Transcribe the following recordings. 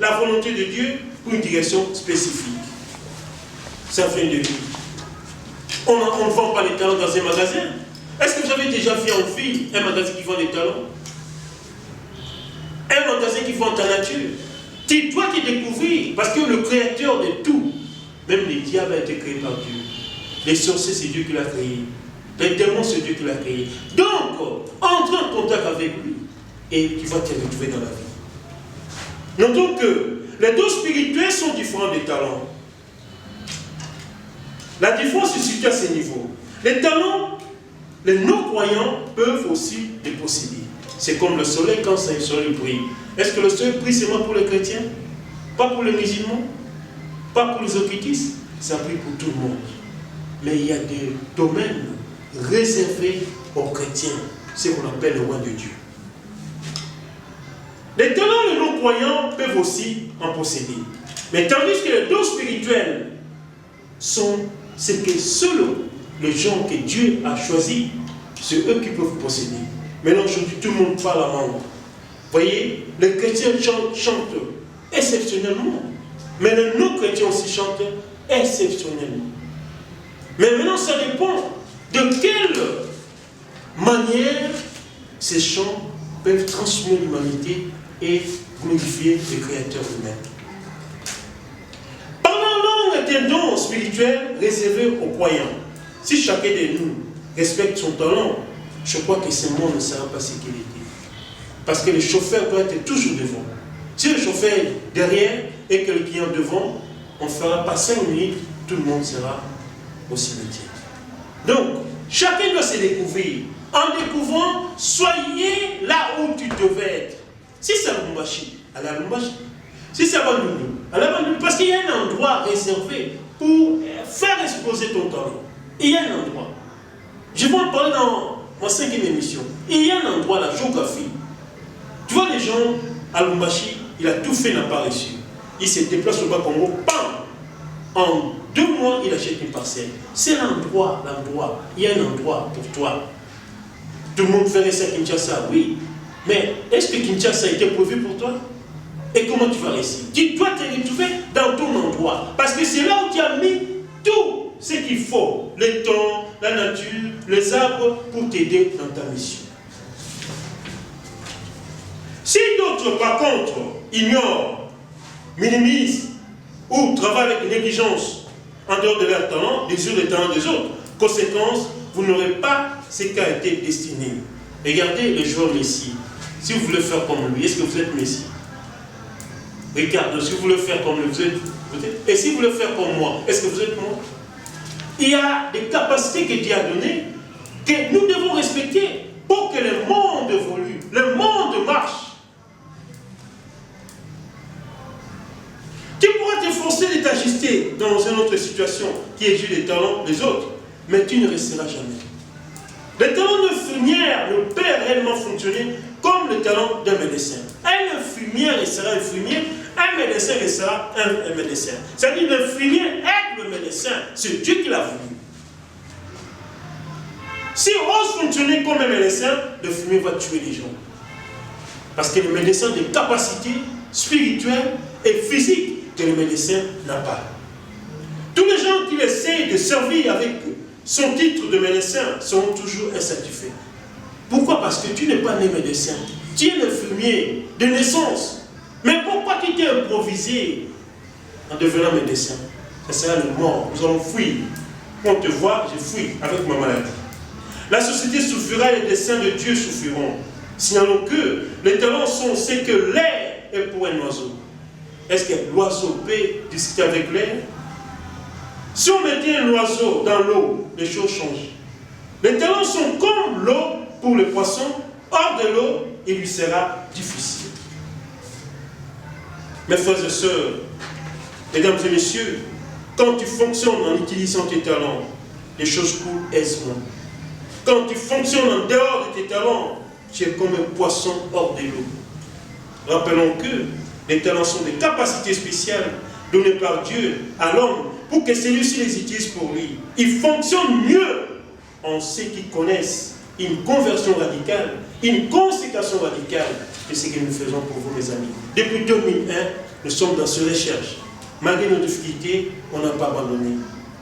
la volonté de Dieu pour une direction spécifique. Ça vient de lui. On ne vend pas les talents dans un magasin. Est-ce que vous avez déjà vu en ville un magasin qui vend des talents? Un magasin qui vend ta nature. Tu dois te découvrir, parce que le créateur de tout, même les diables ont été créés par Dieu. Les sorciers, c'est Dieu qui l'a créé. Les démons, c'est Dieu qui l'a créé. Donc, entre en contact avec lui et tu vas te retrouver dans la vie. Notons que les dons spirituels sont différents des talents. La différence se situe à ce niveau. Les talents, les non-croyants peuvent aussi les posséder. C'est comme le soleil quand le soleil brille. Est-ce que le soleil brille seulement pour les chrétiens? Pas pour les musulmans? Pas pour les occultistes? Ça brille pour tout le monde. Mais il y a des domaines réservés aux chrétiens, ce qu'on appelle le roi de Dieu. Les talents, les non-croyants peuvent aussi en posséder. Mais tandis que les dons spirituels sont ce que seuls les gens que Dieu a choisis, c'est eux qui peuvent posséder. Maintenant, aujourd'hui, tout le monde parle à langue. Vous voyez, les chrétiens chantent exceptionnellement. Mais les non-chrétiens aussi chantent exceptionnellement. Mais maintenant, ça dépend de quelle manière ces chants peuvent transformer l'humanité et glorifier le Créateur lui-même. Parler en langue est un don spirituel réservé aux croyants. Si chacun de nous respecte son talent, je crois que ce monde ne sera pas ce qu'il était. Parce que le chauffeur doit être toujours devant. Si le chauffeur est derrière et que le client devant, on ne fera pas 5 minutes, tout le monde sera au cimetière. Donc, chacun doit se découvrir. En découvrant, soyez là où tu devais être. Si c'est à Lumbashi, à la Lumbashi. Si c'est à Bandundu, à la Bandundu. Parce qu'il y a un endroit réservé pour faire exploser ton talent. Il y a un endroit. Je vais en parler dans ma 5e émission. Il y a un endroit, la géographie. Tu vois les gens à Lumbashi, il a tout fait, n'a pas réussi. Il se déplace au Bas-Congo, bam! En 2 mois, il achète une parcelle. C'est l'endroit. Il y a un endroit pour toi. Tout le monde ferait ça à Kinshasa, oui. Mais est-ce que Kinshasa a été prévu pour toi? Et comment tu vas réussir? Tu dois te retrouver dans ton endroit. Parce que c'est là où tu as mis tout ce qu'il faut. Les temps, la nature, les arbres pour t'aider dans ta mission. Si d'autres, par contre, ignorent, minimisent ou travaillent avec négligence en dehors de leur talent, désirent les talents des autres, conséquence, vous n'aurez pas ce qui a été destiné. Regardez le joueur Messi. Si vous voulez faire comme lui, est-ce que vous êtes Messi? Regardez, si vous voulez faire comme lui, vous êtes. Et si vous voulez faire comme moi, est-ce que vous êtes moi? Il y a des capacités que Dieu a données que nous devons respecter pour que le monde évolue, le monde marche. Tu pourras t'efforcer de t'ajuster dans une autre situation qui exige les talents des autres, mais tu ne resteras jamais. Le talent de infirmière ne peut réellement fonctionner comme le talent d'un médecin. Un infirmière restera infirmier, un médecin restera un médecin. C'est-à-dire l'infirmier aide le médecin, c'est Dieu qui l'a voulu. Si on ose fonctionner comme un médecin, l'infirmier va tuer les gens. Parce que le médecin a des capacités spirituelles et physiques que le médecin n'a pas. Tous les gens qui essaient de servir avec son titre de médecin seront toujours insatisfaits. Pourquoi? Parce que tu n'es pas né médecin. Tu es infirmier de naissance. Mais pourquoi tu t'es improvisé en devenant médecin? Ça sera le mort. Nous allons fuir. Quand on te voit, je fuis avec ma maladie. La société souffrira et les desseins de Dieu souffriront. Signalons que les talents sont ce que l'air est pour un oiseau. Est-ce que l'oiseau peut discuter avec l'air? Si on mettait un oiseau dans l'eau, les choses changent. Les talents sont comme l'eau pour le poisson. Hors de l'eau, il lui sera difficile. Mes frères et sœurs, mesdames et messieurs, quand tu fonctionnes en utilisant tes talents, les choses coulent aisément. Quand tu fonctionnes en dehors de tes talents, tu es comme un poisson hors de l'eau. Rappelons que les talents sont des capacités spéciales données par Dieu à l'homme pour que celui-ci les utilise pour lui. Ils fonctionnent mieux en ceux qui connaissent une conversion radicale, une consécration radicale de ce que nous faisons pour vous, mes amis. Depuis 2001, nous sommes dans cette recherche. Malgré nos difficultés, on n'a pas abandonné.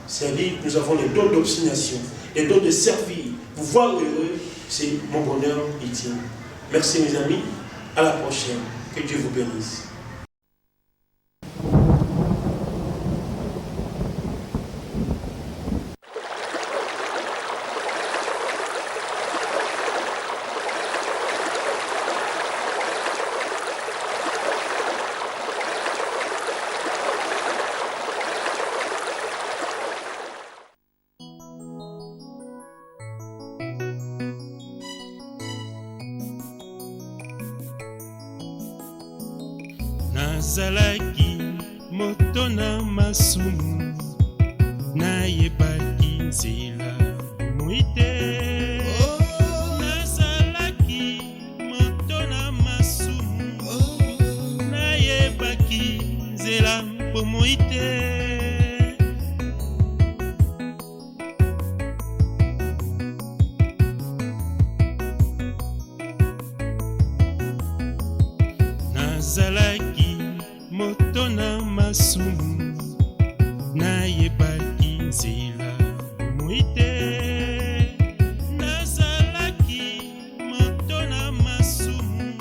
C'est-à-dire, nous avons les dons d'obstination, les dons de servir. Vous voir heureux, c'est mon bonheur ultime. Merci, mes amis. À la prochaine. Que Dieu vous bénisse. Nazalaki moto na masumu nayebaki nzela muite. Nazalaki moto na masumu nayebaki nzela muite. Nazalaki moto na masumu nayebaki nzela muite. Nazalaki moto na masumu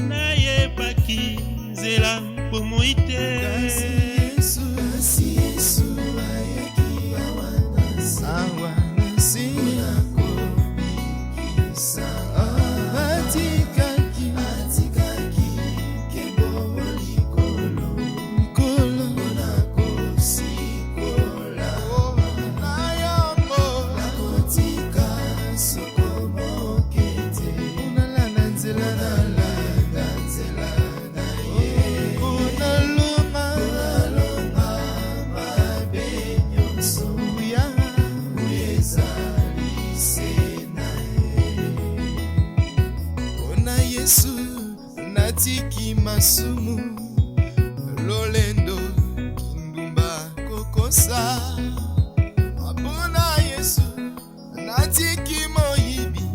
nayebaki nzela muite. Natiki masumu lolendo kindumba kokosa. Abona Yesu natiki moyibi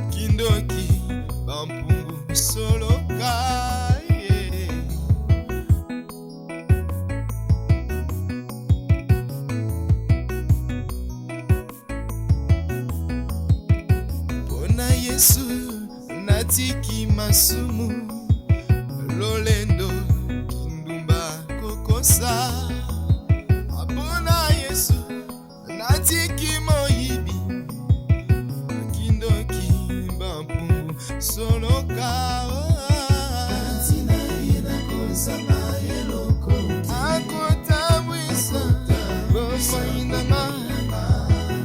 kindoki bampungu soloka. Bona Yesu natiki masumu lolendo kindumba kokosa. Abona Yesu natiki moyibi kindoki bampungu soloka. Akotabwisa bofainama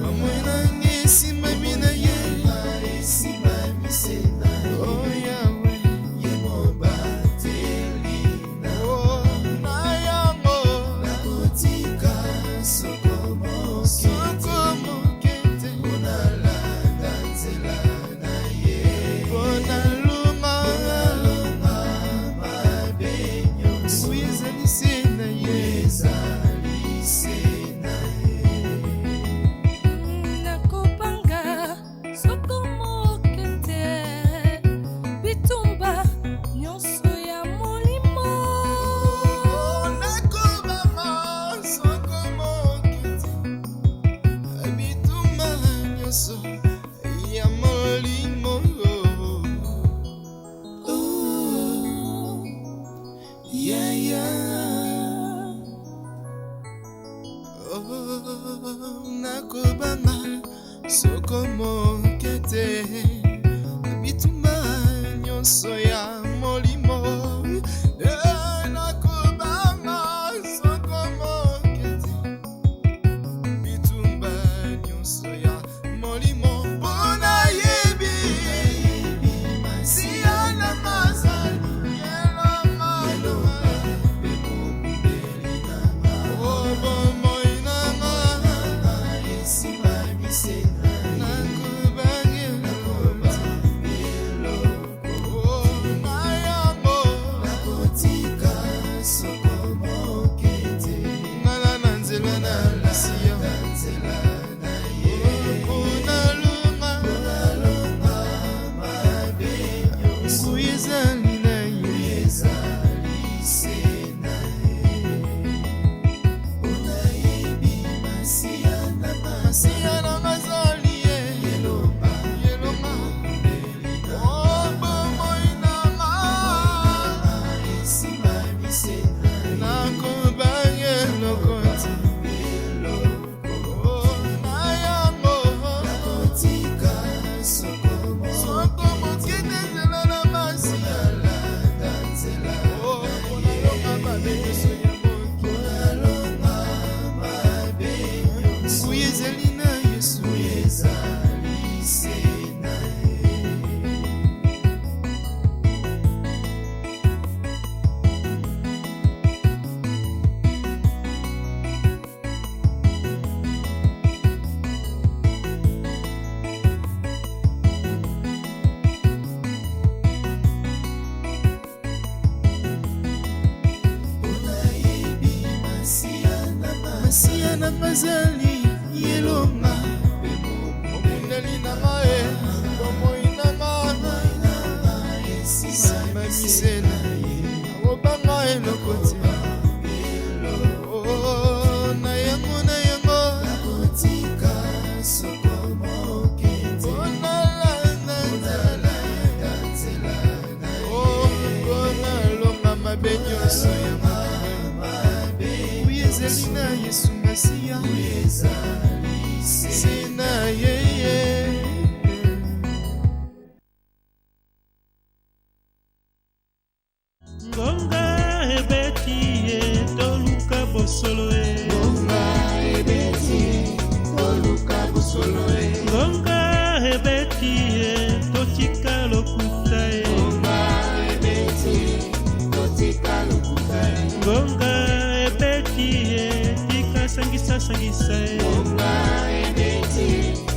bamwena ngesi mamina ye. Oh Yahweh, oh Nayango, sokomo kete, bonaluma, uyezali sena ye. Nakopanga sokomo kete bitumba nyonso ya molimo. Nakobama sokomo kete bitumba nyonso ya molimo. Yeah, yeah. Oh, nakobama sokomo kete bitumba nyonso ya molimo. Nakobama sokomo kete bitumba nyonso ya molimo. Bona yebi siana mazali na mazali yelonga mokundeli na ngae bomoi na ngana sisama misena obanga elokoti na yango nakotika soko mokende onalanga nzalanga nzelanga kona longa mabe nyonso ya mabe uyezali na yesu masiya sina yeye ngonga ebeti ye toluka bosolo e ngonga ebeti toluka bosolo e ngonga ebeti ye totika lokuta e ngonga ebeti totika lokuta e ngonga ebeti ye tika sangisa e ngonga ebeti